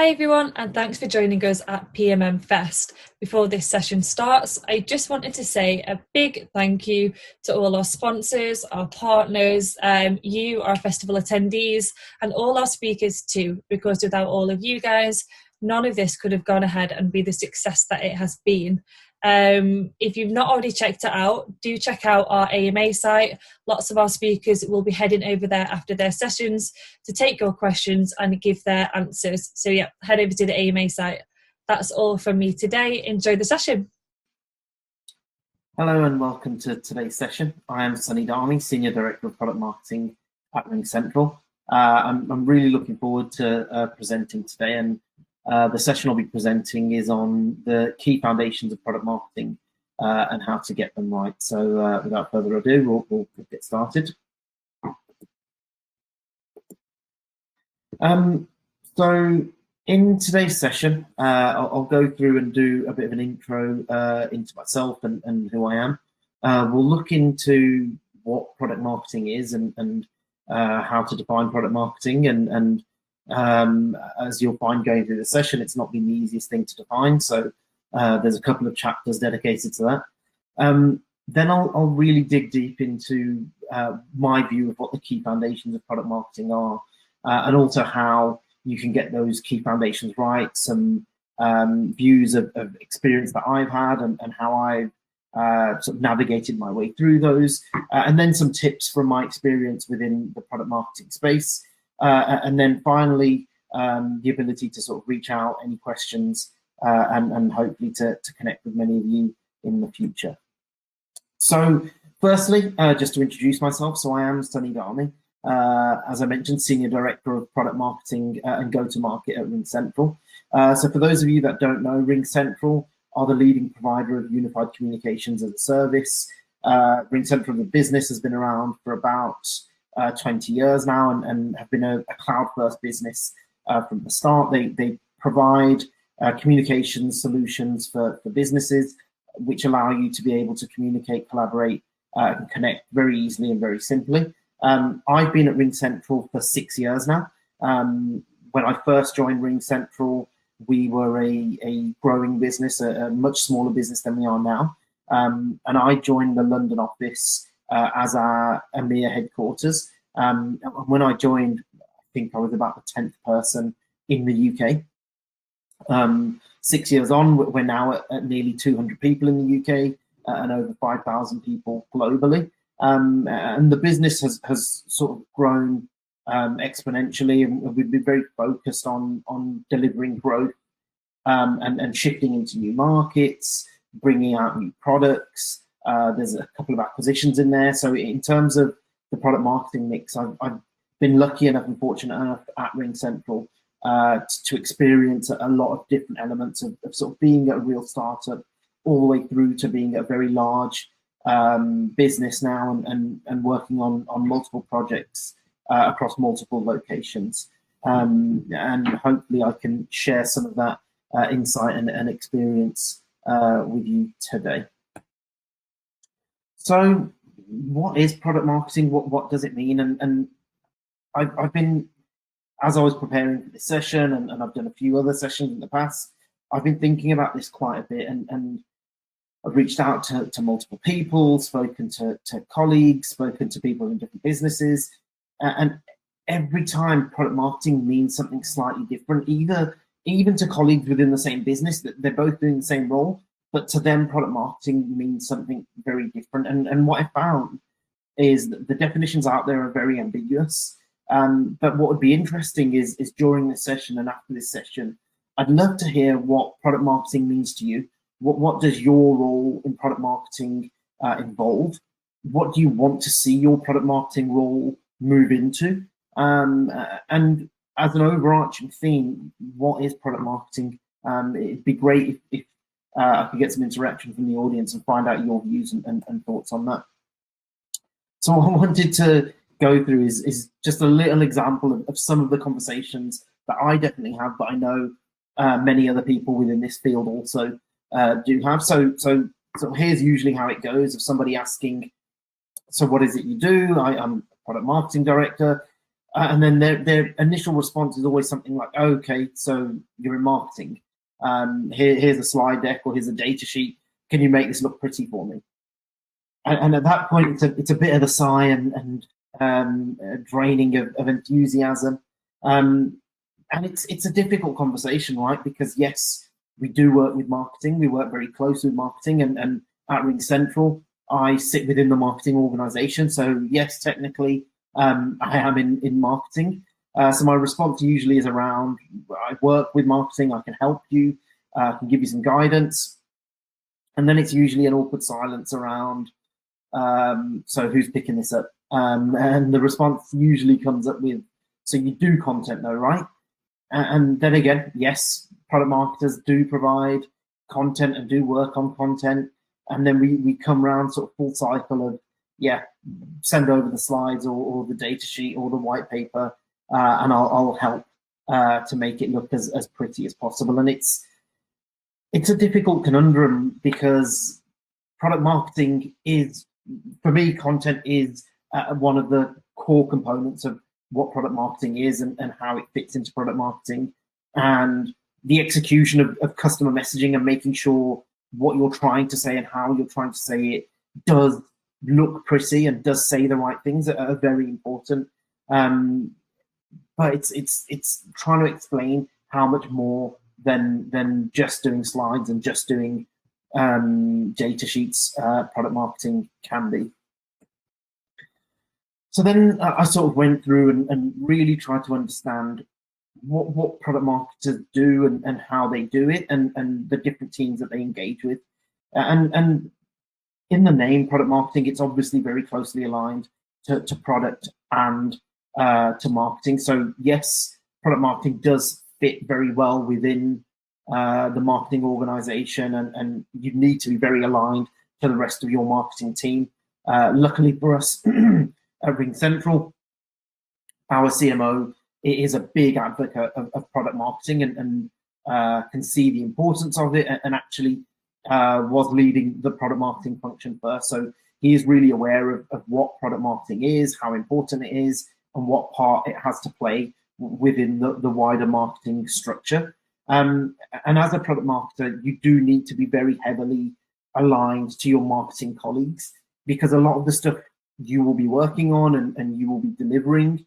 Hi everyone, and thanks for joining us at PMM Fest. Before this session starts, I just wanted to say a big thank you to all our sponsors, our partners, you, our festival attendees, and all our speakers too, because without all of you guys, none of this could have gone ahead and be the success that it has been. If you've not already checked it out, do check out our AMA site. Lots of our speakers will be heading over there after their sessions to take your questions and give their answers. So yeah, head over to the AMA site. That's all from me today. Enjoy the session. Hello and welcome to today's session. I am Sunny Darmy, Senior Director of Product Marketing at RingCentral. I'm really looking forward to presenting today, and the session I'll be presenting is on the key foundations of product marketing and how to get them right. So without further ado, we'll get started. So in today's session, I'll go through and do a bit of an intro into myself and who I am. We'll look into what product marketing is and how to define product marketing, and as you'll find going through the session, it's not been the easiest thing to define, so there's a couple of chapters dedicated to that. Then I'll really dig deep into my view of what the key foundations of product marketing are, and also how you can get those key foundations right, some views of experience that I've had and how I've sort of navigated my way through those, and then some tips from my experience within the product marketing space. And then finally, the ability to sort of reach out, any questions, and hopefully to connect with many of you in the future. So firstly, just to introduce myself, so I am Sunny Darmy, as I mentioned, Senior Director of Product Marketing and Go-to-Market at RingCentral. So for those of you that don't know, RingCentral are the leading provider of unified communications as a service. RingCentral, the business, has been around for about 20 years now and have been a cloud-first business from the start. They provide communications solutions for businesses, which allow you to be able to communicate, collaborate, and connect very easily and very simply. I've been at RingCentral for 6 years now. When I first joined RingCentral, we were a growing business, a much smaller business than we are now. And I joined the London office as our EMEA headquarters. When I joined, I think I was about the 10th person in the UK. 6 years on, we're now at nearly 200 people in the UK and over 5,000 people globally. And the business has sort of grown exponentially, and we've been very focused on delivering growth and shifting into new markets, bringing out new products. There's a couple of acquisitions in there. So in terms of the product marketing mix, I've been lucky enough and fortunate enough at RingCentral to experience a lot of different elements of sort of being a real startup all the way through to being a very large business now and working on multiple projects across multiple locations. And hopefully I can share some of that insight and experience with you today. So what is product marketing? What does it mean? And I've been, as I was preparing for this session, and I've done a few other sessions in the past, I've been thinking about this quite a bit, and I've reached out to multiple people, spoken to colleagues, spoken to people in different businesses, and every time product marketing means something slightly different, even to colleagues within the same business, that they're both doing the same role, but to them, product marketing means something very different. And what I found is that the definitions out there are very ambiguous. But what would be interesting is during this session and after this session, I'd love to hear what product marketing means to you. What does your role in product marketing involve? What do you want to see your product marketing role move into? And as an overarching theme, what is product marketing? It'd be great if I could get some interaction from the audience and find out your views and thoughts on that. So what I wanted to go through is just a little example of some of the conversations that I definitely have, but I know many other people within this field also do have. So here's usually how it goes. Of somebody asking, so what is it you do? I'm a product marketing director. And then their initial response is always something like, okay, so you're in marketing. Here's a slide deck or here's a data sheet. Can you make this look pretty for me? And at that point, it's a bit of a sigh and a draining of enthusiasm. And it's a difficult conversation, right? Because yes, we do work with marketing. We work very closely with marketing, and at RingCentral, I sit within the marketing organization. So yes, technically, I am in marketing. So my response usually is around, I work with marketing, I can help you, I can give you some guidance. And then it's usually an awkward silence around, so who's picking this up? And the response usually comes up with, so you do content though, right? And then again, yes, product marketers do provide content and do work on content. And then we come around sort of full cycle of, yeah, send over the slides or the data sheet or the white paper, and I'll help to make it look as pretty as possible. And it's a difficult conundrum because product marketing is, for me, content is one of the core components of what product marketing is and how it fits into product marketing, and the execution of customer messaging and making sure what you're trying to say and how you're trying to say it does look pretty and does say the right things are very important. But it's trying to explain how much more than just doing slides and just doing data sheets product marketing can be. So then I sort of went through and really tried to understand what product marketers do and how they do it and the different teams that they engage with. And in the name product marketing, it's obviously very closely aligned to product and to marketing. So yes, product marketing does fit very well within the marketing organization, and you need to be very aligned to the rest of your marketing team. Luckily for us at RingCentral, our CMO is a big advocate of product marketing and can see the importance of it, and actually was leading the product marketing function first. So he is really aware of what product marketing is, how important it is, and what part it has to play within the wider marketing structure. And as a product marketer, you do need to be very heavily aligned to your marketing colleagues, because a lot of the stuff you will be working on and you will be delivering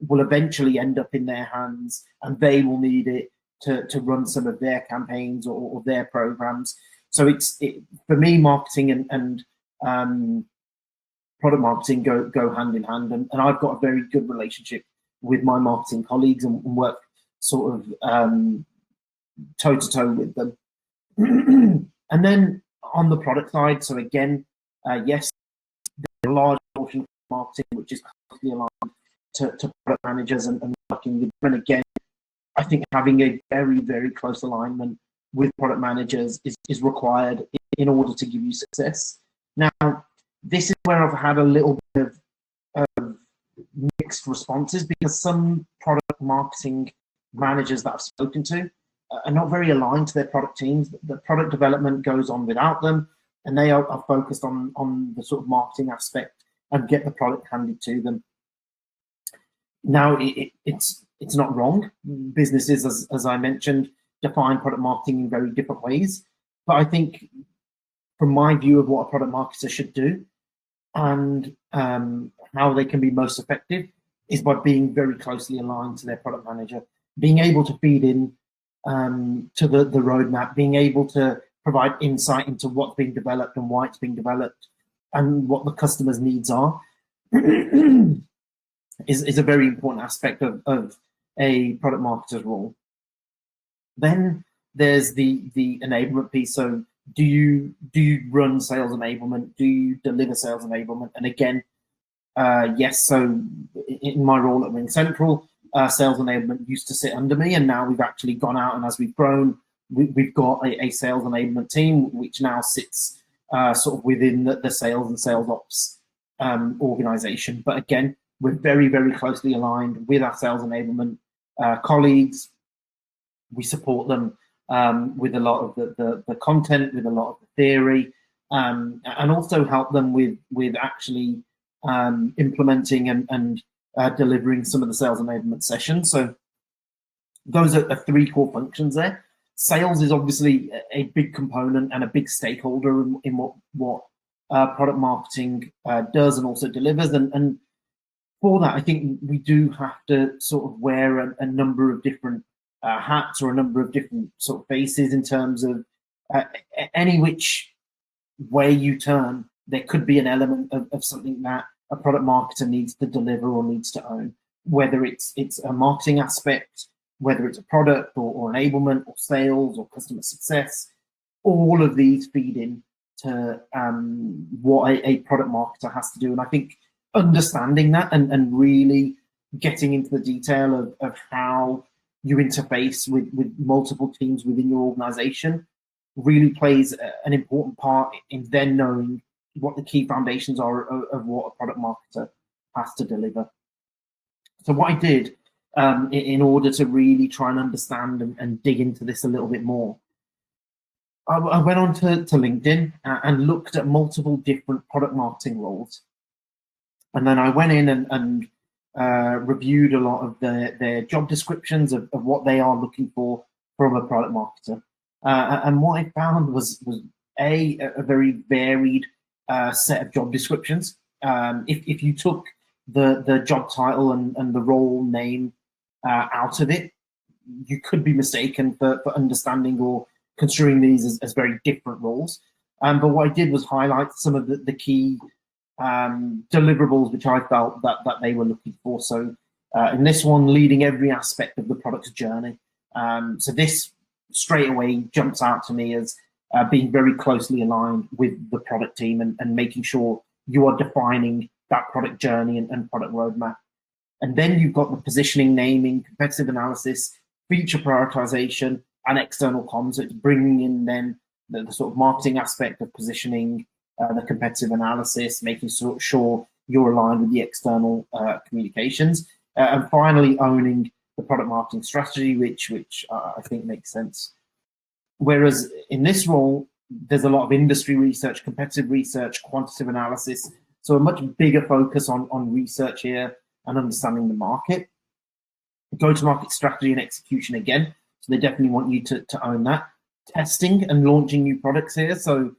will eventually end up in their hands, and they will need it to run some of their campaigns or their programs. So for me, marketing and product marketing go hand in hand, and I've got a very good relationship with my marketing colleagues and work sort of toe to toe with them. And then on the product side, so again, yes, there's a large portion of marketing which is closely aligned to product managers and working with them. And again, I think having a very, very close alignment with product managers is required in order to give you success. Now, this is where I've had a little bit of mixed responses, because some product marketing managers that I've spoken to are not very aligned to their product teams. The product development goes on without them, and they are focused on the sort of marketing aspect and get the product handed to them. Now, it's not wrong. Businesses, as I mentioned, define product marketing in very different ways. But I think from my view of what a product marketer should do and how they can be most effective is by being very closely aligned to their product manager, being able to feed in to the roadmap, being able to provide insight into what's being developed and why it's being developed and what the customer's needs are is a very important aspect of a product marketer's role. Then there's the enablement piece. So do you run sales enablement? Do you deliver sales enablement? And again, yes. So in my role at RingCentral, sales enablement used to sit under me, and now we've actually gone out, and as we've grown, we've got a sales enablement team which now sits sort of within the sales and sales ops organization. But again, we're very, very closely aligned with our sales enablement colleagues. We support them with a lot of the content, with a lot of the theory, and also help them with actually implementing and delivering some of the sales enablement sessions. So those are three core functions there. Sales is obviously a big component and a big stakeholder in what product marketing does and also delivers. And for that, I think we do have to sort of wear a number of different hats or a number of different sort of faces in terms of any which way you turn, there could be an element of something that a product marketer needs to deliver or needs to own, whether it's a marketing aspect, whether it's a product or enablement or sales or customer success. All of these feed in to what a product marketer has to do. And I think understanding that and really getting into the detail of how you interface with multiple teams within your organization really plays an important part in then knowing what the key foundations are of what a product marketer has to deliver. So what I did in order to really try and understand and dig into this a little bit more, I went on to LinkedIn and looked at multiple different product marketing roles. And then I went in and reviewed a lot of their job descriptions of what they are looking for from a product marketer. And what I found was a very varied set of job descriptions. If you took the job title and the role name out of it, you could be mistaken for understanding or construing these as very different roles. But what I did was highlight some of the key deliverables which I felt that they were looking for. So in this one, leading every aspect of the product's journey. So this straight away jumps out to me as being very closely aligned with the product team and making sure you are defining that product journey and product roadmap. And then you've got the positioning, naming, competitive analysis, feature prioritization, and external comms. So it's bringing in then the sort of marketing aspect of positioning, the competitive analysis, making sure you're aligned with the external communications, and finally owning the product marketing strategy, which I think makes sense. Whereas in this role, there's a lot of industry research, competitive research, quantitative analysis, so a much bigger focus on research here and understanding the market. Go-to-market strategy and execution again, so they definitely want you to own that. Testing and launching new products here, so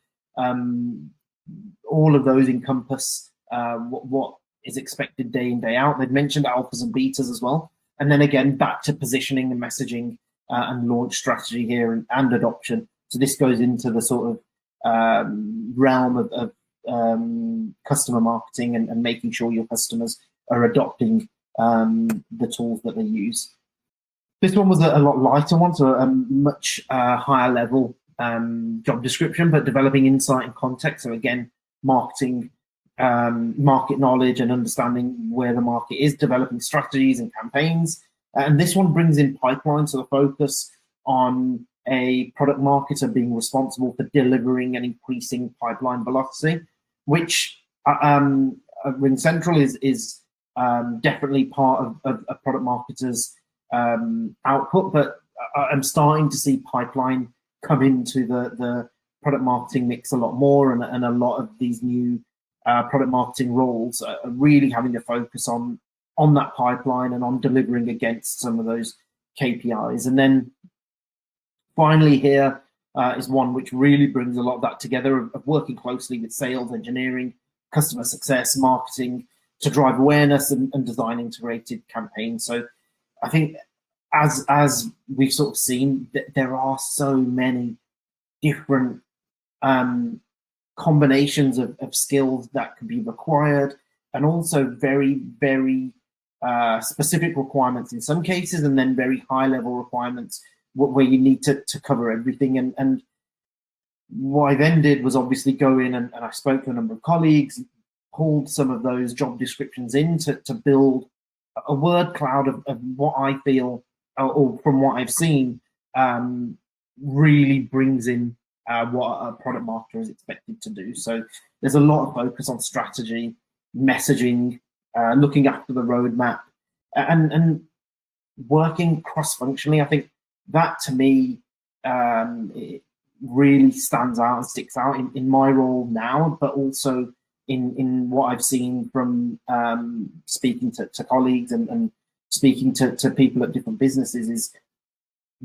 all of those encompass what is expected day in, day out. They've mentioned alphas and betas as well. And then again, back to positioning and messaging and launch strategy here and adoption. So this goes into the sort of realm of customer marketing and making sure your customers are adopting the tools that they use. This one was a lot lighter one, so a much higher level job description, but developing insight and context. So again, marketing, market knowledge and understanding where the market is, developing strategies and campaigns. And this one brings in pipeline, so the focus on a product marketer being responsible for delivering and increasing pipeline velocity, which RingCentral is definitely part of a product marketer's output, but I'm starting to see pipeline come into the product marketing mix a lot more, and a lot of these new product marketing roles are really having to focus on that pipeline and on delivering against some of those KPIs. And then finally here is one which really brings a lot of that together, of working closely with sales, engineering, customer success, marketing to drive awareness and design integrated campaigns. So I think as we've sort of seen, that there are so many different combinations of skills that can be required, and also very, very specific requirements in some cases, and then very high level requirements where you need to cover everything. And what I then did was obviously go in and I spoke to a number of colleagues, pulled some of those job descriptions in to build a word cloud of what I feel, or from what I've seen, really brings in what a product marketer is expected to do. So there's a lot of focus on strategy, messaging, looking after the roadmap, and working cross-functionally. I think that to me it really stands out and sticks out in my role now, but also in what I've seen from speaking to colleagues and speaking to people at different businesses is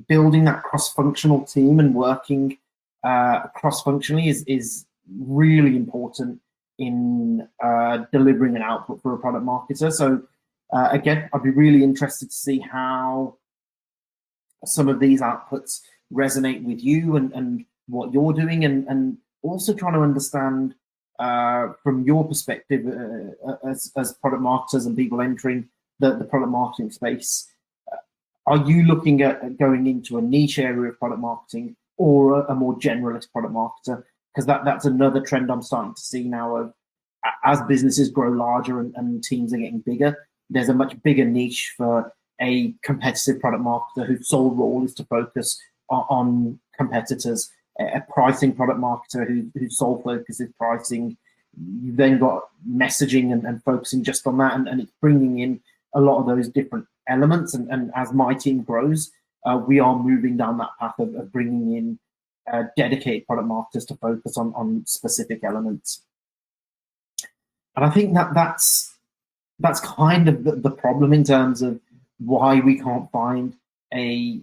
building that cross-functional team and working cross-functionally is really important in delivering an output for a product marketer. So again, I'd be really interested to see how some of these outputs resonate with you and what you're doing, and also trying to understand from your perspective as product marketers and people entering the product marketing space, are you looking at going into a niche area of product marketing or a more generalist product marketer? Because that's another trend I'm starting to see now of, as businesses grow larger and teams are getting bigger, there's a much bigger niche for a competitive product marketer whose sole role is to focus on competitors, a pricing product marketer whose sole focus is pricing. You've then got messaging and focusing just on that, and it's bringing in a lot of those different elements. And as my team grows, we are moving down that path of bringing in dedicated product marketers to focus on specific elements. And I think that's kind of the problem in terms of why we can't find a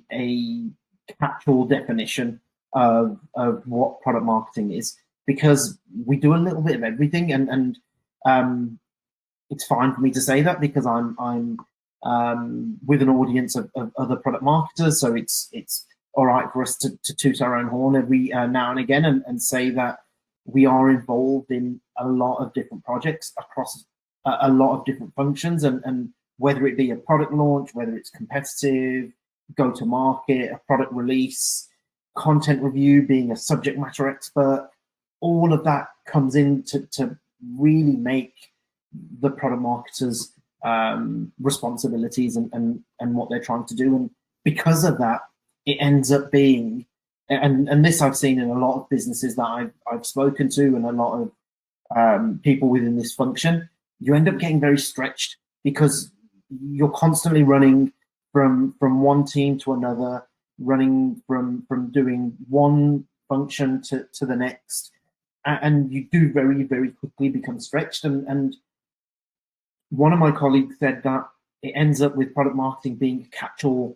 catch-all definition of what product marketing is, because we do a little bit of everything, and it's fine for me to say that because I'm with an audience of other product marketers, so it's all right for us to toot our own horn every now and again and say that we are involved in a lot of different projects across a lot of different functions, and whether it be a product launch, whether it's competitive, go-to-market, a product release, content review, being a subject matter expert, all of that comes in to really make the product marketers' responsibilities and what they're trying to do. And because of that, it ends up being, and this I've seen in a lot of businesses that I've spoken to and a lot of people within this function, you end up getting very stretched because you're constantly running from one team to another, running from doing one function to the next, and you do very, very quickly become stretched. And one of my colleagues said that it ends up with product marketing being a catch-all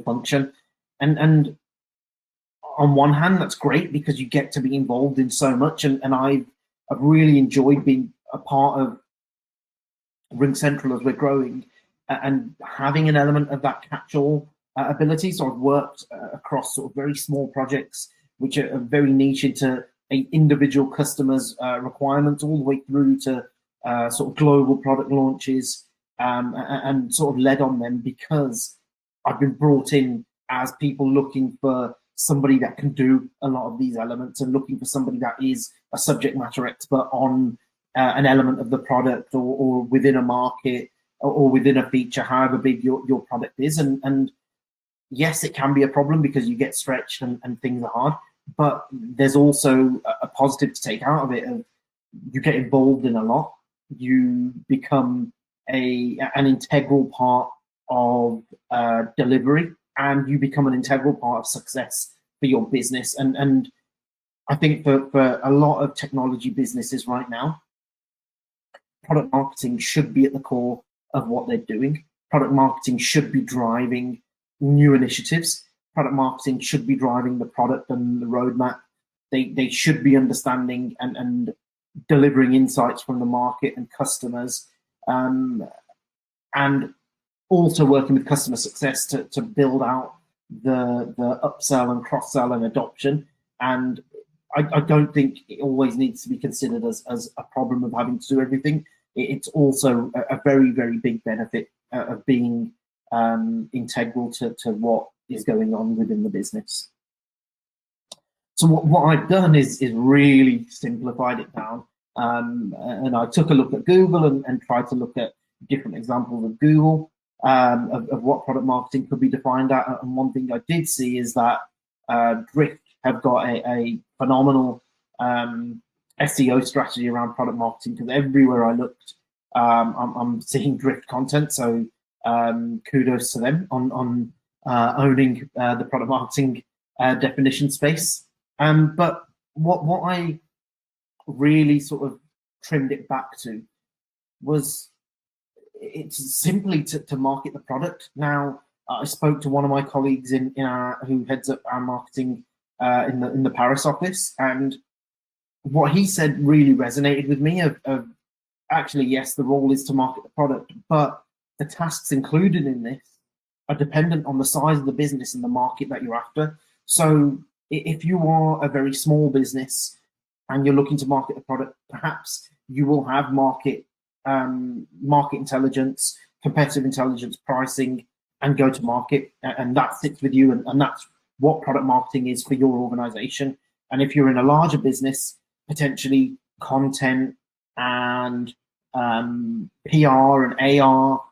function, and on one hand that's great because you get to be involved in so much, and I've really enjoyed being a part of RingCentral as we're growing and having an element of that catch-all ability. So I've worked across sort of very small projects which are very niche into a individual customer's requirements, all the way through to sort of global product launches, and sort of led on them because I've been brought in as people looking for somebody that can do a lot of these elements and looking for somebody that is a subject matter expert on an element of the product or within a market or within a feature, however big your product is. And yes, it can be a problem because you get stretched and things are hard, but there's also a positive to take out of it. Of you get involved in a lot, you become an integral part of delivery, and you become an integral part of success for your business. And I think for a lot of technology businesses right now, product marketing should be at the core of what they're doing. Product marketing should be driving new initiatives. Product marketing should be driving the product and the roadmap. They should be understanding and delivering insights from the market and customers, and also working with customer success to build out the upsell and cross-sell and adoption. And I don't think it always needs to be considered as a problem of having to do everything. It's also a very, very big benefit of being integral to what is going on within the business. So what I've done is really simplified it down, and I took a look at Google and tried to look at different examples of Google of what product marketing could be defined at. And one thing I did see is that Drift have got a phenomenal SEO strategy around product marketing, because everywhere I looked, I'm seeing Drift content. So kudos to them on owning the product marketing definition space. But what I really sort of trimmed it back to was it's simply to market the product. Now, I spoke to one of my colleagues in our who heads up our marketing in the Paris office, and what he said really resonated with me. Of actually, yes, the role is to market the product, but the tasks included in this are dependent on the size of the business and the market that you're after. So, if you are a very small business and you're looking to market the product, perhaps you will have market intelligence, competitive intelligence, pricing, and go to market, and that sits with you, and that's what product marketing is for your organization. And if you're in a larger business, potentially content and PR and AR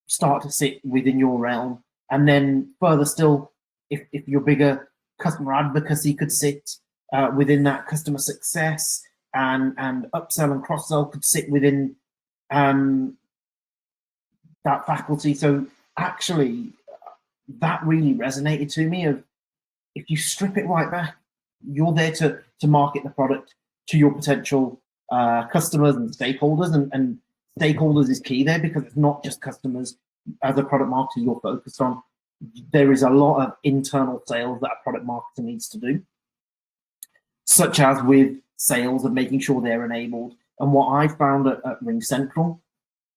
start to sit within your realm. And then further still, if you're bigger, customer advocacy could sit within that. Customer success and upsell and cross-sell could sit within that faculty. So actually, that really resonated to me. Of if you strip it right back, you're there to market the product to your potential customers and stakeholders, and stakeholders is key there, because it's not just customers. As a product marketer, you're focused on. There is a lot of internal sales that a product marketer needs to do, such as with sales and making sure they're enabled. And what I found at RingCentral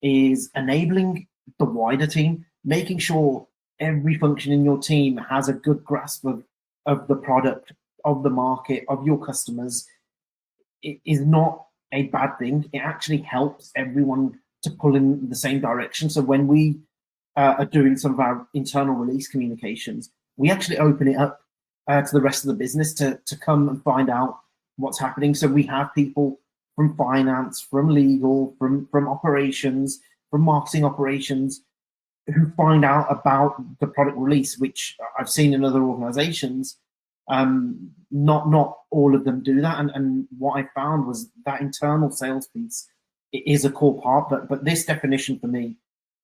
is enabling the wider team, making sure every function in your team has a good grasp of the product, of the market, of your customers. It is not a bad thing. It actually helps everyone to pull in the same direction. So when we are doing some of our internal release communications, we actually open it up to the rest of the business to come and find out what's happening. So we have people from finance, from legal, from operations, from marketing operations, who find out about the product release, which I've seen in other organizations. Not all of them do that. And what I found was that internal sales piece is a core part, but this definition for me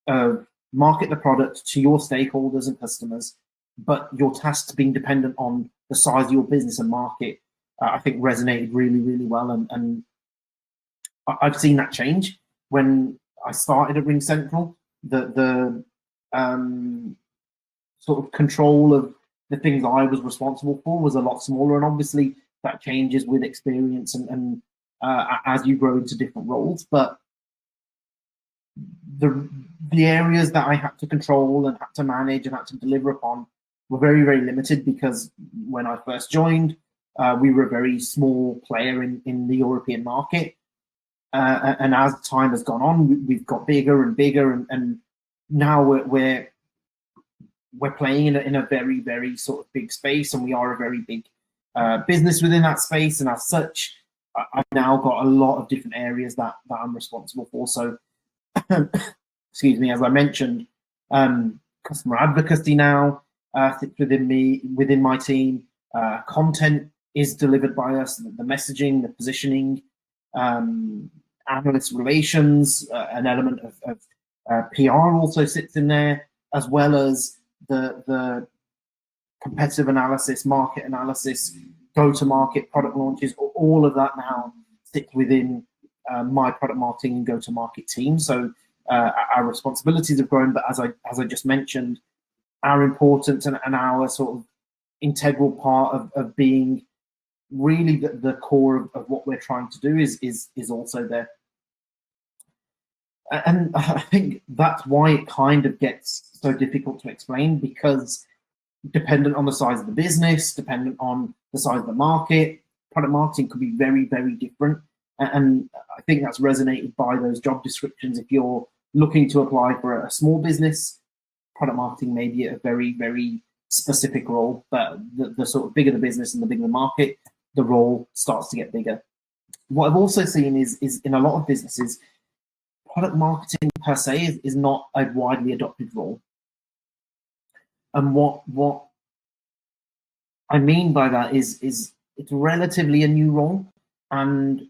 of market the product to your stakeholders and customers, but your tasks being dependent on the size of your business and market, I think resonated really, really well. And I've seen that change when I started at RingCentral. The sort of control of the things I was responsible for was a lot smaller, and obviously that changes with experience and as you grow into different roles. But the areas that I had to control and had to manage and had to deliver upon were very, very limited, because when I first joined, we were a very small player in the European market. And as time has gone on, we've got bigger and bigger, and now we're playing in a very, very sort of big space, and we are a very big business within that space. And as such, I've now got a lot of different areas that I'm responsible for. So, excuse me, as I mentioned, customer advocacy now sits within my team. Content is delivered by us, the messaging, the positioning, analyst relations, an element of PR also sits in there, as well as the competitive analysis, market analysis, go-to-market, product launches. All of that now sits within my product marketing and go-to-market team. So our responsibilities have grown, but as I just mentioned, our importance and our sort of integral part of being really the core of what we're trying to do is also there. And I think that's why it kind of gets so difficult to explain, because dependent on the size of the business, dependent on the size of the market, product marketing could be very, very different. And I think that's resonated by those job descriptions. If you're looking to apply for a small business, product marketing may be a very, very specific role, but the sort of bigger the business and the bigger the market, the role starts to get bigger. What I've also seen is in a lot of businesses, product marketing per se is not a widely adopted role. And what I mean by that is it's relatively a new role. And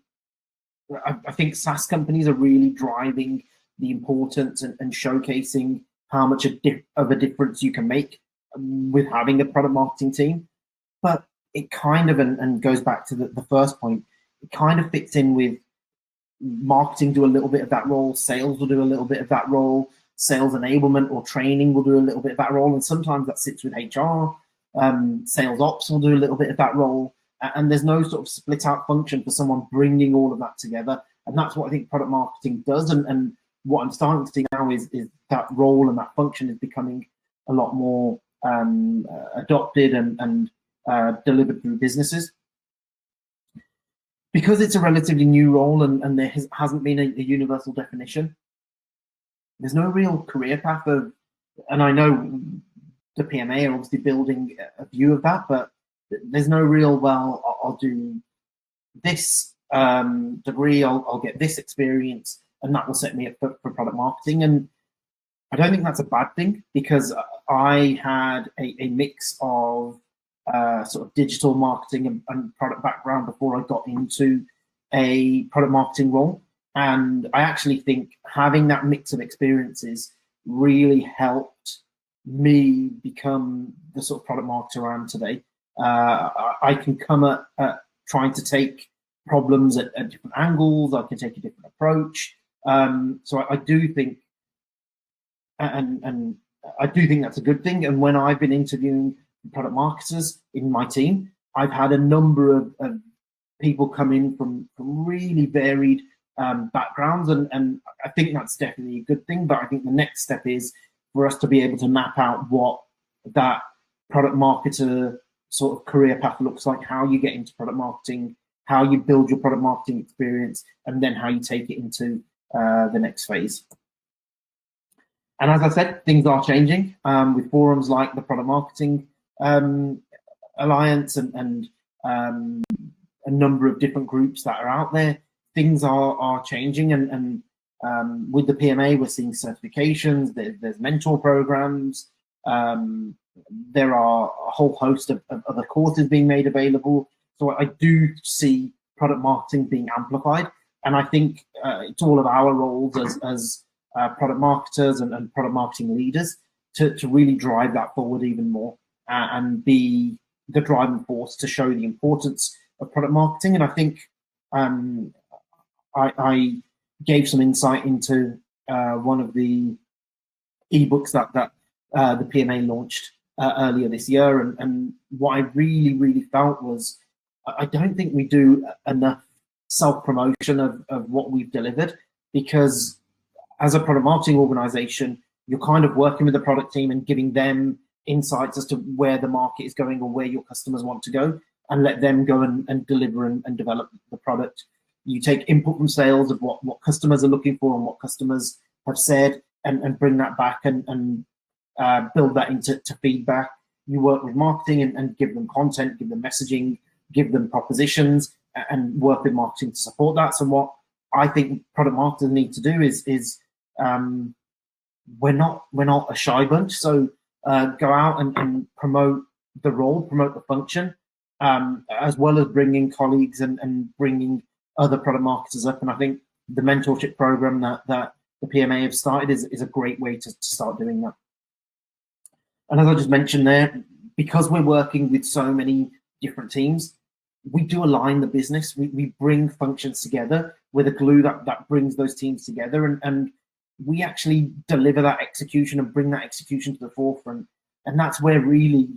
I think SaaS companies are really driving the importance and showcasing how much of a difference you can make with having a product marketing team. But it kind of, and goes back to the first point, kind of fits in with marketing do a little bit of that role, sales will do a little bit of that role, sales enablement or training will do a little bit of that role, and sometimes that sits with HR. Sales ops will do a little bit of that role, and there's no sort of split out function for someone bringing all of that together. And that's what I think product marketing does. And what I'm starting to see now is that role and that function is becoming a lot more adopted and delivered through businesses. Because it's a relatively new role and there hasn't been a universal definition, there's no real career path of, and I know the PMA are obviously building a view of that, but there's no real, well, I'll do this degree, I'll get this experience, and that will set me up for product marketing. And I don't think that's a bad thing, because I had a mix of sort of digital marketing and product background before I got into a product marketing role. And I actually think having that mix of experiences really helped me become the sort of product marketer I am today. I can come at trying to take problems at different angles. I can take a different approach. So I do think, and I do think that's a good thing. And when I've been interviewing product marketers in my team, I've had a number of people come in from really varied backgrounds, and I think that's definitely a good thing. But I think the next step is for us to be able to map out what that product marketer sort of career path looks like, how you get into product marketing, how you build your product marketing experience, and then how you take it into the next phase. And as I said, things are changing with forums like the Product Marketing Alliance and a number of different groups that are out there. Things are changing, and with the PMA, we're seeing certifications. There's mentor programs. There are a whole host of other courses being made available. So I do see product marketing being amplified, and I think it's all of our roles as product marketers and product marketing leaders to really drive that forward even more and be the driving force to show the importance of product marketing. And I think I gave some insight into one of the ebooks that the PMA launched earlier this year, and what I really felt was I don't think we do enough self-promotion of what we've delivered, because as a product marketing organization, you're kind of working with the product team and giving them insights as to where the market is going or where your customers want to go, and let them go and deliver and develop the product. You take input from sales of what customers are looking for and what customers have said, and bring that back and build that into feedback. You work with marketing and give them content, give them messaging, give them propositions, and work with marketing to support that. So what I think product marketers need to do is we're not a shy bunch. So go out and promote the role, promote the function, as well as bringing colleagues and bringing other product marketers up. And I think the mentorship program that the PMA have started is a great way to start doing that. And as I just mentioned there, because we're working with so many different teams, we do align the business. We bring functions together with a glue that brings those teams together, and we actually deliver that execution and bring that execution to the forefront. And that's where really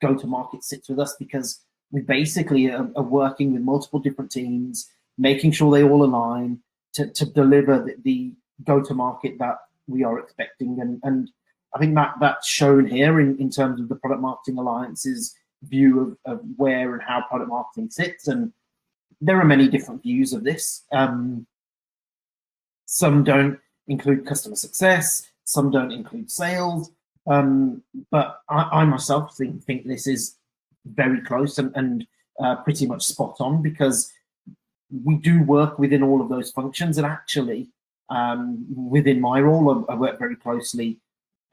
go-to-market sits with us, because we basically are working with multiple different teams, making sure they all align to deliver the go-to-market that we are expecting. And I think that's shown here in terms of the Product Marketing Alliance's view of where and how product marketing sits. And there are many different views of this. Some don't include customer success, some don't include sales. But I myself think this is very close and pretty much spot on, because we do work within all of those functions. And actually, within my role, I work very closely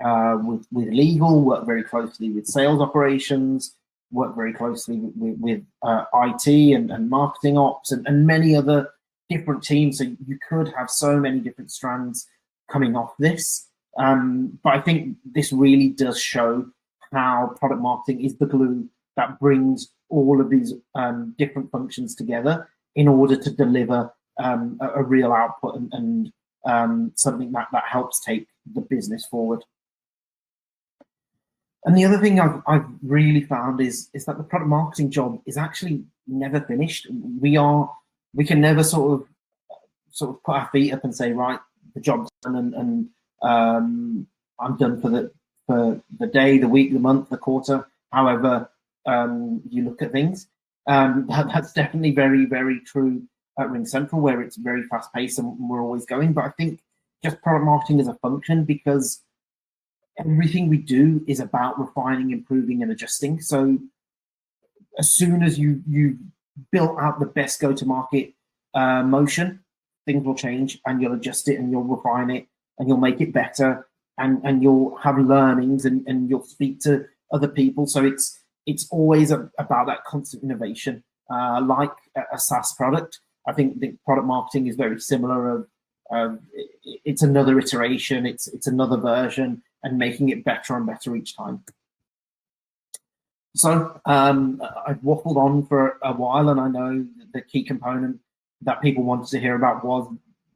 with legal, work very closely with sales operations, work very closely with IT and marketing ops and many other different teams. So you could have so many different strands coming off this. But I think this really does show how product marketing is the glue that brings all of these different functions together in order to deliver a real output and something that helps take the business forward. And the other thing I've really found is that the product marketing job is actually never finished. We can never sort of put our feet up and say, right, the job's done and I'm done for the day, the week, the month, the quarter, however you look at things. That's definitely very, very true at RingCentral, where it's very fast paced and we're always going. But I think just product marketing is a function, because everything we do is about refining, improving, and adjusting. So as soon as you built out the best go-to-market motion, things will change, and you'll adjust it, and you'll refine it, and you'll make it better, and you'll have learnings, and you'll speak to other people. So it's always about that constant innovation. Like a SaaS product, I think the product marketing is very similar. It's another iteration, it's another version, and making it better and better each time. So I've waffled on for a while, and I know the key component that people wanted to hear about was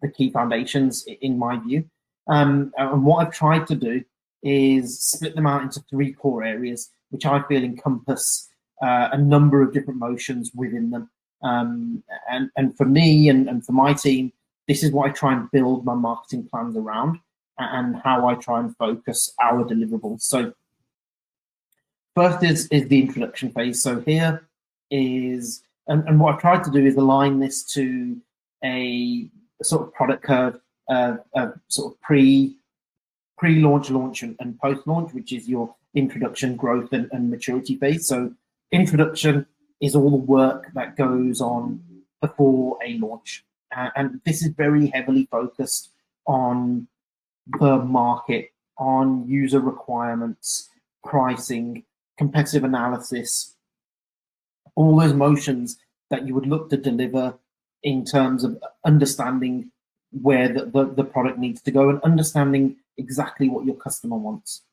the key foundations, in my view. And what I've tried to do is split them out into 3 core areas, which I feel encompass a number of different motions within them. And for me and for my team, this is what I try and build my marketing plans around, and how I try and focus our deliverables. So first is the introduction phase. So here is, and what I've tried to do is align this to a sort of product curve, sort of pre-launch, launch, and post-launch, which is your introduction, growth, and maturity phase. So introduction is all the work that goes on before a launch. And this is very heavily focused on the market, on user requirements, pricing, competitive analysis, all those motions that you would look to deliver in terms of understanding where the product needs to go and understanding exactly what your customer wants.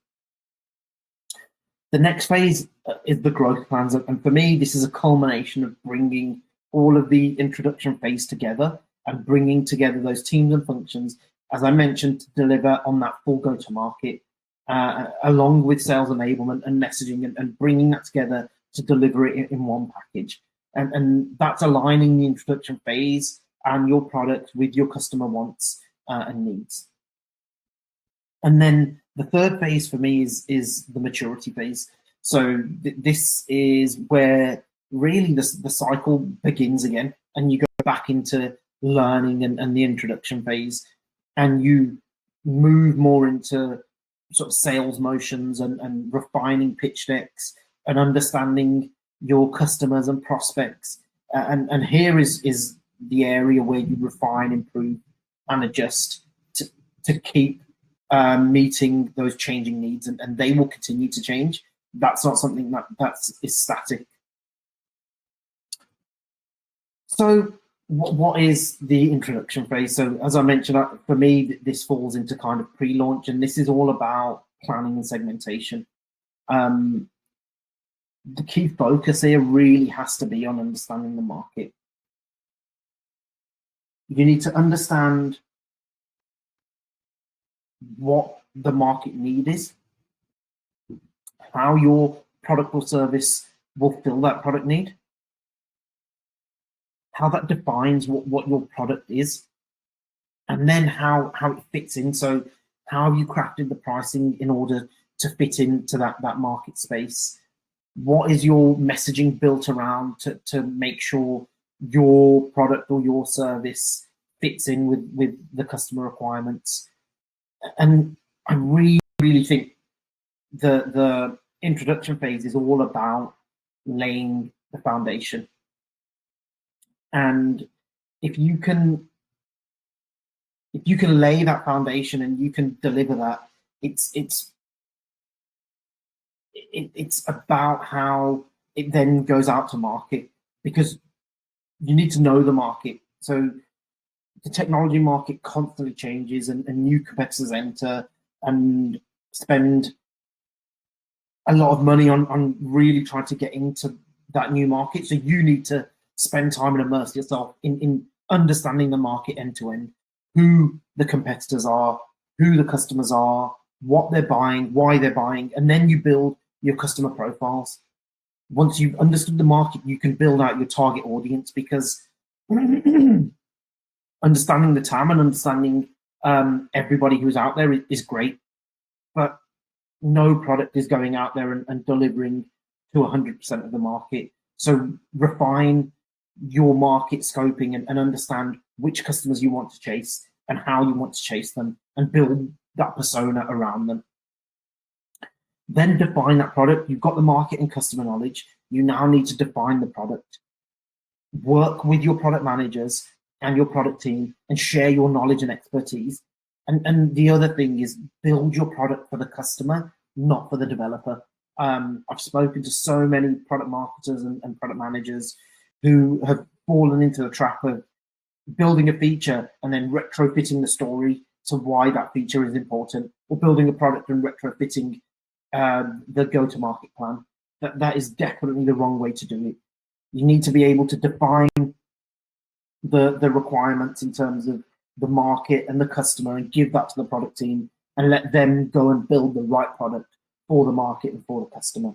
The next phase is the growth plans. And for me, this is a culmination of bringing all of the introduction phase together and bringing together those teams and functions, as I mentioned, to deliver on that full go-to-market, along with sales enablement and messaging, and bringing that together to deliver it in one package. And that's aligning the introduction phase and your product with your customer wants and needs. And then the third phase for me is the maturity phase. So this is where really the cycle begins again, and you go back into learning and the introduction phase, and you move more into sort of sales motions and refining pitch decks and understanding your customers and prospects. And here is the area where you refine, improve, and adjust to keep meeting those changing needs, and they will continue to change. That's not something that is static. So what is the introduction phase? So as I mentioned, for me, this falls into kind of pre-launch, and this is all about planning and segmentation. The key focus here really has to be on understanding the market. You need to understand what the market need is, how your product or service will fill that product need, how that defines what your product is, and then how it fits in. So how have you crafted the pricing in order to fit into that market space? What is your messaging built around to make sure your product or your service fits in with the customer requirements? And I really think the introduction phase is all about laying the foundation. And if you can lay that foundation and you can deliver that, it's about how it then goes out to market, because you need to know the market. So the technology market constantly changes, and new competitors enter and spend a lot of money on really trying to get into that new market. So you need to spend time and immerse yourself in understanding the market end to end, who the competitors are, who the customers are, what they're buying, why they're buying, and then you build your customer profiles. Once you've understood the market, you can build out your target audience, because understanding the TAM and understanding everybody who's out there is great, but no product is going out there and delivering to 100% of the market. So refine your market scoping and understand which customers you want to chase and how you want to chase them, and build that persona around them. Then define that product. You've got the market and customer knowledge. You now need to define the product. Work with your product managers and your product team and share your knowledge and expertise. And the other thing is, build your product for the customer, not for the developer. I've spoken to so many product marketers and product managers who have fallen into the trap of building a feature and then retrofitting the story to why that feature is important, or building a product and retrofitting the go-to-market plan. That is definitely the wrong way to do it. You need to be able to define the requirements in terms of the market and the customer, and give that to the product team and let them go and build the right product for the market and for the customer.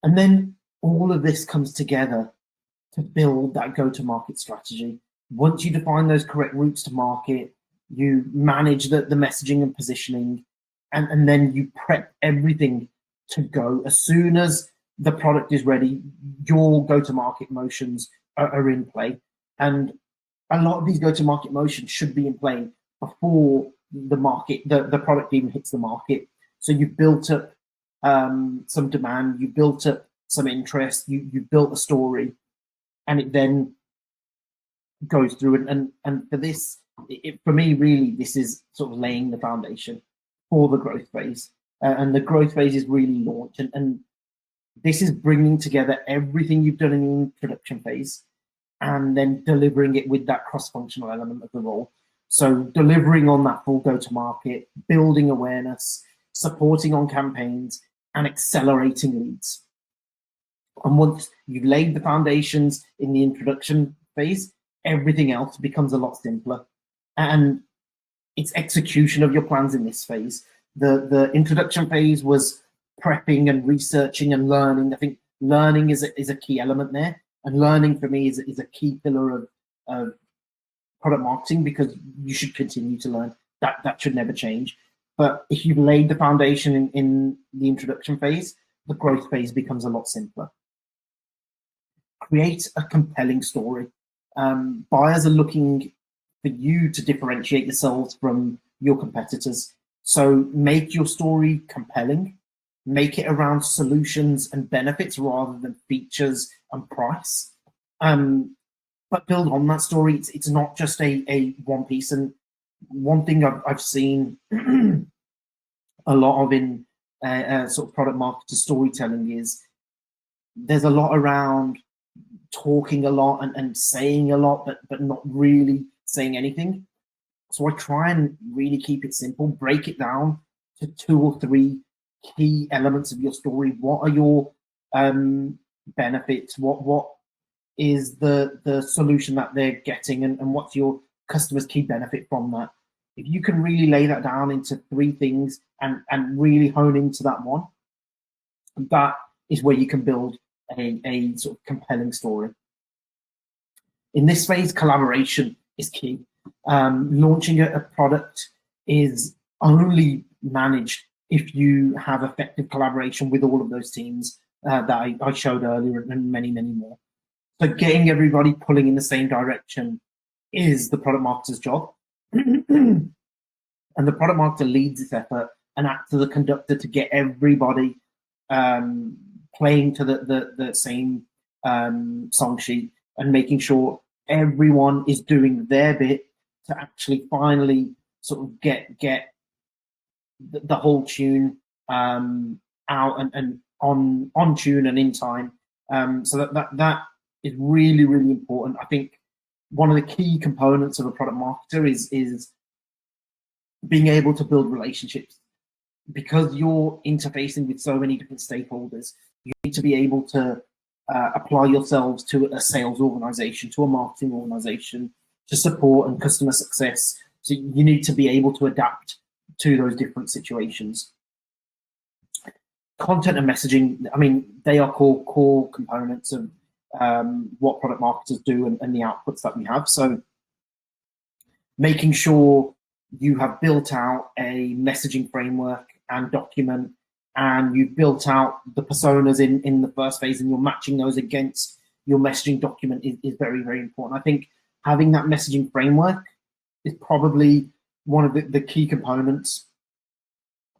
And then all of this comes together to build that go-to-market strategy. Once you define those correct routes to market, you manage the messaging and positioning, and then you prep everything to go. As soon as the product is ready, your go-to-market motions are in play. And a lot of these go-to-market motions should be in play before the product even hits the market. So you've built up some demand, you've built up some interest, you've built a story, and it then goes through. And for this, for me, really, this is sort of laying the foundation for the growth phase. And the growth phase is really launch. And this is bringing together everything you've done in the introduction phase, and then delivering it with that cross-functional element of the role. So delivering on that full go-to-market, building awareness, supporting on campaigns, and accelerating leads. And once you've laid the foundations in the introduction phase, everything else becomes a lot simpler. And it's execution of your plans in this phase. The introduction phase was prepping and researching and learning. I think learning is a key element there. And learning for me is a key pillar of product marketing, because you should continue to learn. That should never change. But if you've laid the foundation in the introduction phase, the growth phase becomes a lot simpler. Create a compelling story. Buyers are looking for you to differentiate yourselves from your competitors. So make your story compelling. Make it around solutions and benefits rather than features and price. But build on that story. It's not just a one piece. And one thing I've seen a lot of in sort of product marketer storytelling is there's a lot around talking a lot and saying a lot, but not really saying anything. So I try and really keep it simple, break it down to 2 or 3 key elements of your story. What are your benefits? What is the solution that they're getting, and what's your customer's key benefit from that? If you can really lay that down into 3 things and really hone into that one, that is where you can build a sort of compelling story. In this phase, collaboration is key. Launching a product is only managed if you have effective collaboration with all of those teams that I showed earlier, and many, many more. So getting everybody pulling in the same direction is the product marketer's job. And the product marketer leads this effort and acts as a conductor to get everybody playing to the same song sheet, and making sure everyone is doing their bit to actually finally sort of get the whole tune out and on tune and in time. So that is really, really important. I think one of the key components of a product marketer is being able to build relationships, because you're interfacing with so many different stakeholders. You need to be able to apply yourselves to a sales organization, to a marketing organization, to support and customer success. So you need to be able to adapt to those different situations. Content and messaging, I mean, they are core components of what product marketers do and the outputs that we have. So making sure you have built out a messaging framework and document, and you've built out the personas in the first phase, and you're matching those against your messaging document is very, very important. I think having that messaging framework is probably one of the key components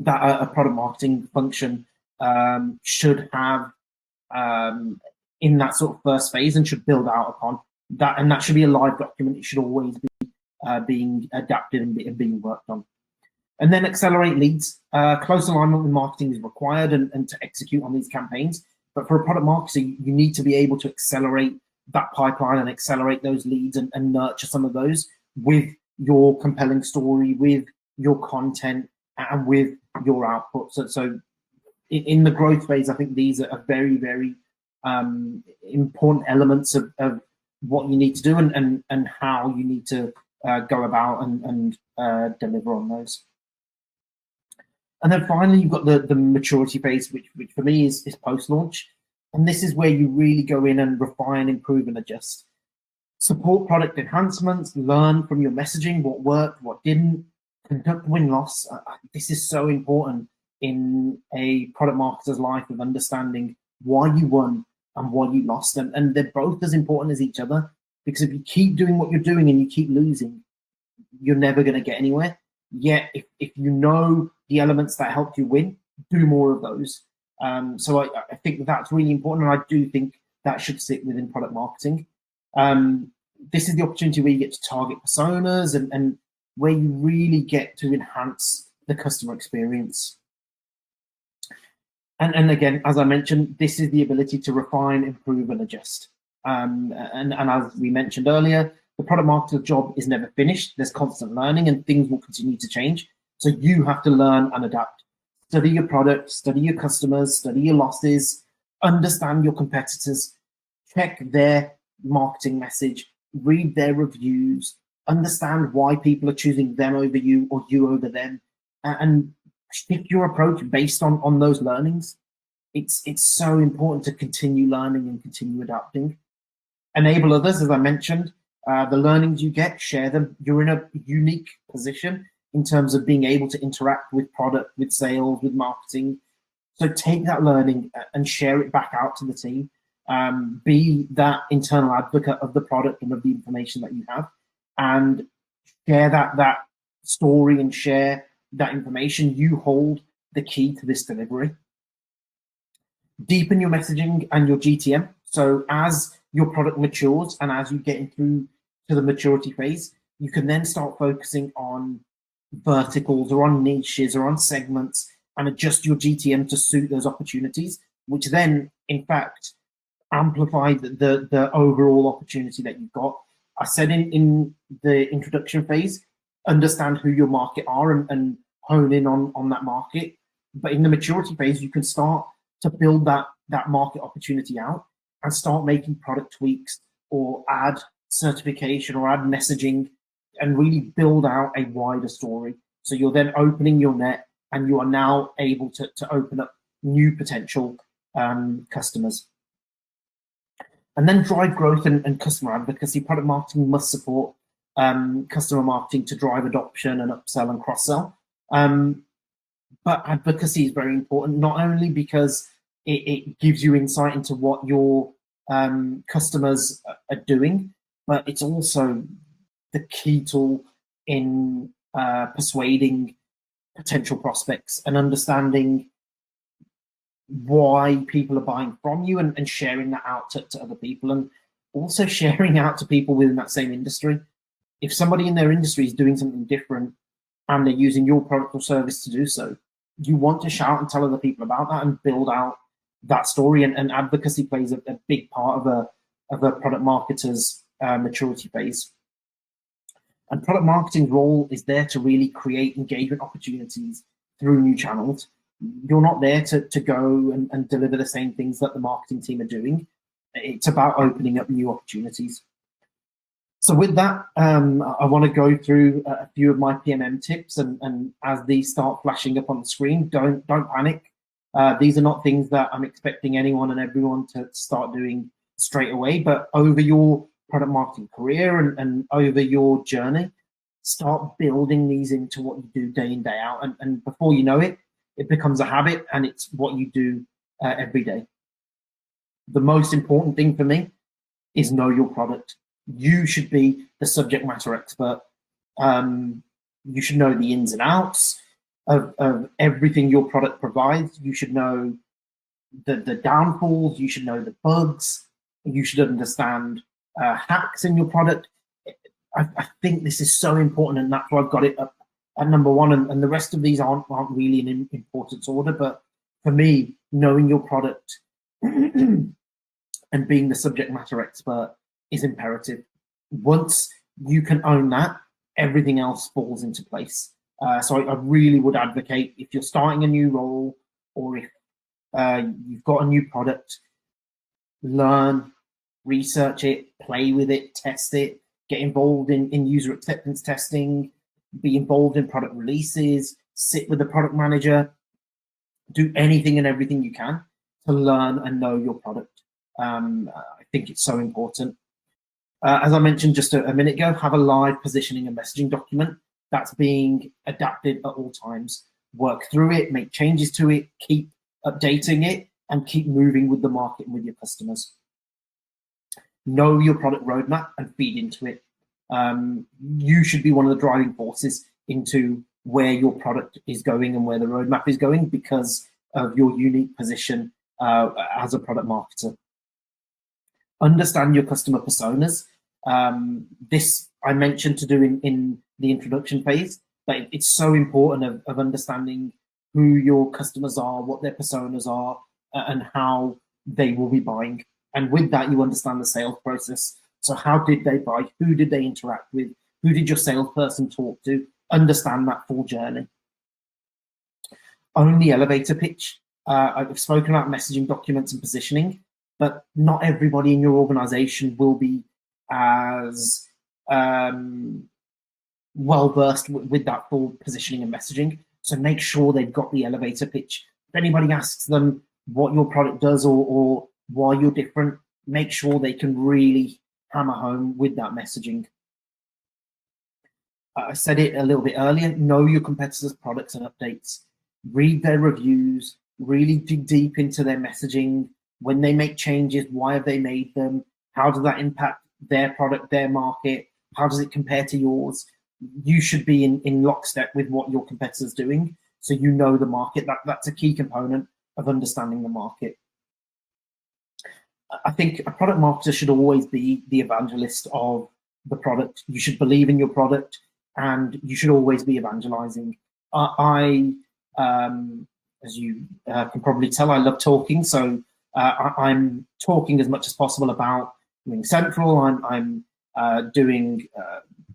that a product marketing function should have in that sort of first phase, and should build out upon that. And that should be a live document. It should always be being adapted and being worked on. And then accelerate leads. Close alignment with marketing is required and to execute on these campaigns. But for a product marketer, you need to be able to accelerate that pipeline and accelerate those leads and nurture some of those with your compelling story, with your content, and with your output. So in the growth phase, I think these are very, very important elements of what you need to do and how you need to go about and deliver on those. And then finally, you've got the maturity phase, which for me is post-launch. And this is where you really go in and refine, improve, and adjust. Support product enhancements, learn from your messaging, what worked, what didn't, conduct win-loss. This is so important in a product marketer's life, of understanding why you won and why you lost. And they're both as important as each other, because if you keep doing what you're doing and you keep losing, you're never going to get anywhere. Yet, if you know the elements that helped you win, do more of those. So I think that's really important, and I do think that should sit within product marketing. This is the opportunity where you get to target personas and where you really get to enhance the customer experience. And again, as I mentioned, this is the ability to refine, improve, and adjust. And as we mentioned earlier, the product marketer's job is never finished. There's constant learning, and things will continue to change. So you have to learn and adapt. Study your product, study your customers, study your losses, understand your competitors, check their marketing message, read their reviews, understand why people are choosing them over you or you over them, and shift your approach based on those learnings. It's so important to continue learning and continue adapting. Enable others, as I mentioned. The learnings you get, share them. You're in a unique position in terms of being able to interact with product, with sales, with marketing. So take that learning and share it back out to the team. Be that internal advocate of the product and of the information that you have, and share that story and share that information. You hold the key to this delivery. Deepen your messaging and your GTM. So as your product matures and as you get through to the maturity phase, you can then start focusing on verticals or on niches or on segments and adjust your GTM to suit those opportunities, which then, in fact, amplify the overall opportunity that you've got. I said in the introduction phase, understand who your market are and hone in on that market. But in the maturity phase, you can start to build that market opportunity out and start making product tweaks or add certification or add messaging and really build out a wider story. So you're then opening your net and you are now able to open up new potential customers. And then drive growth and customer advocacy. Product marketing must support customer marketing to drive adoption and upsell and cross-sell. But advocacy is very important, not only because it gives you insight into what your customers are doing, but it's also the key tool in persuading potential prospects and understanding why people are buying from you and sharing that out to other people, and also sharing out to people within that same industry. If somebody in their industry is doing something different and they're using your product or service to do so, you want to shout and tell other people about that and build out that story. And advocacy plays a big part of a product marketer's maturity phase. And product marketing's role is there to really create engagement opportunities through new channels. You're not there to go and deliver the same things that the marketing team are doing. It's about opening up new opportunities. So with that, I want to go through a few of my PMM tips, and as these start flashing up on the screen, don't panic. These are not things that I'm expecting anyone and everyone to start doing straight away, but over your product marketing career and over your journey, start building these into what you do day in, day out. And before you know it, it becomes a habit and it's what you do every day. The most important thing for me is know your product. You should be the subject matter expert. You should know the ins and outs of everything your product provides. You should know the downfalls. You should know the bugs. You should understand hacks in your product. I think this is so important, and that's why I've got it up at number one. And the rest of these aren't really in importance order. But for me, knowing your product and being the subject matter expert is imperative. Once you can own that, everything else falls into place. So I really would advocate, if you're starting a new role or if you've got a new product, learn, research it, play with it, test it, get involved in user acceptance testing, be involved in product releases, sit with the product manager, do anything and everything you can to learn and know your product. I think it's so important. As I mentioned just a minute ago, have a live positioning and messaging document that's being adapted at all times. Work through it, make changes to it, keep updating it, and keep moving with the market and with your customers. Know your product roadmap and feed into it. You should be one of the driving forces into where your product is going and where the roadmap is going because of your unique position as a product marketer. Understand your customer personas. This I mentioned to do in the introduction phase, but it's so important of understanding who your customers are, what their personas are, and how they will be buying. And with that, you understand the sales process. So how did they buy? Who did they interact with? Who did your salesperson talk to? Understand that full journey. Own the elevator pitch. I've spoken about messaging documents and positioning, but not everybody in your organization will be as well versed with that full positioning and messaging. So make sure they've got the elevator pitch. If anybody asks them what your product does or why you're different, make sure they can really hammer home with that messaging. I said it a little bit earlier, know your competitors' products and updates. Read their reviews, really dig deep into their messaging. When they make changes, why have they made them? How does that impact their product, their market? How does it compare to yours? You should be in lockstep with what your competitor's doing, so you know the market. That's a key component of understanding the market. I think a product marketer should always be the evangelist of the product. You should believe in your product, and you should always be evangelizing. As you can probably tell, I love talking, so I'm talking as much as possible about RingCentral. I'm doing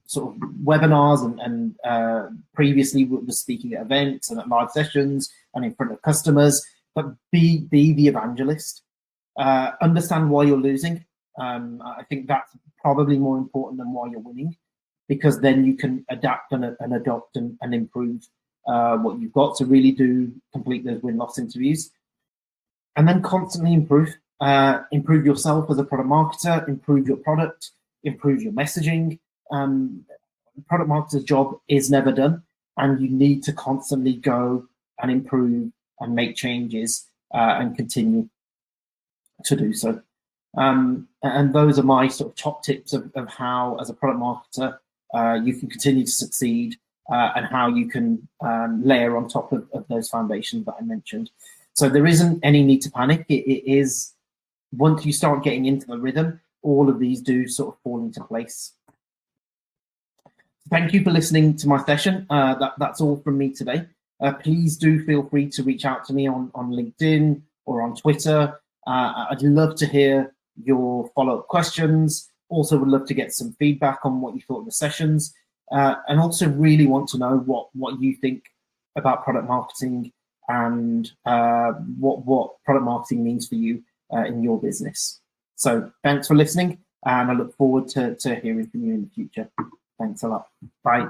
sort of webinars and previously was speaking at events and at live sessions and in front of customers. But be the evangelist. Understand why you're losing. I think that's probably more important than why you're winning, because then you can adapt and adopt and improve what you've got. So really do complete those win-loss interviews, and then constantly improve. Improve yourself as a product marketer, improve your product, improve your messaging. Product marketer's job is never done, and you need to constantly go and improve and make changes and continue to do so. And those are my sort of top tips of how, as a product marketer, you can continue to succeed and how you can layer on top of those foundations that I mentioned. So there isn't any need to panic. It is, once you start getting into the rhythm, all of these do sort of fall into place. Thank you for listening to my session. That's all from me today. Please do feel free to reach out to me on LinkedIn or on Twitter. I'd love to hear your follow-up questions. Also would love to get some feedback on what you thought of the sessions, and also really want to know what you think about product marketing and what product marketing means for you in your business. So thanks for listening, and I look forward to hearing from you in the future. Thanks a lot. Bye.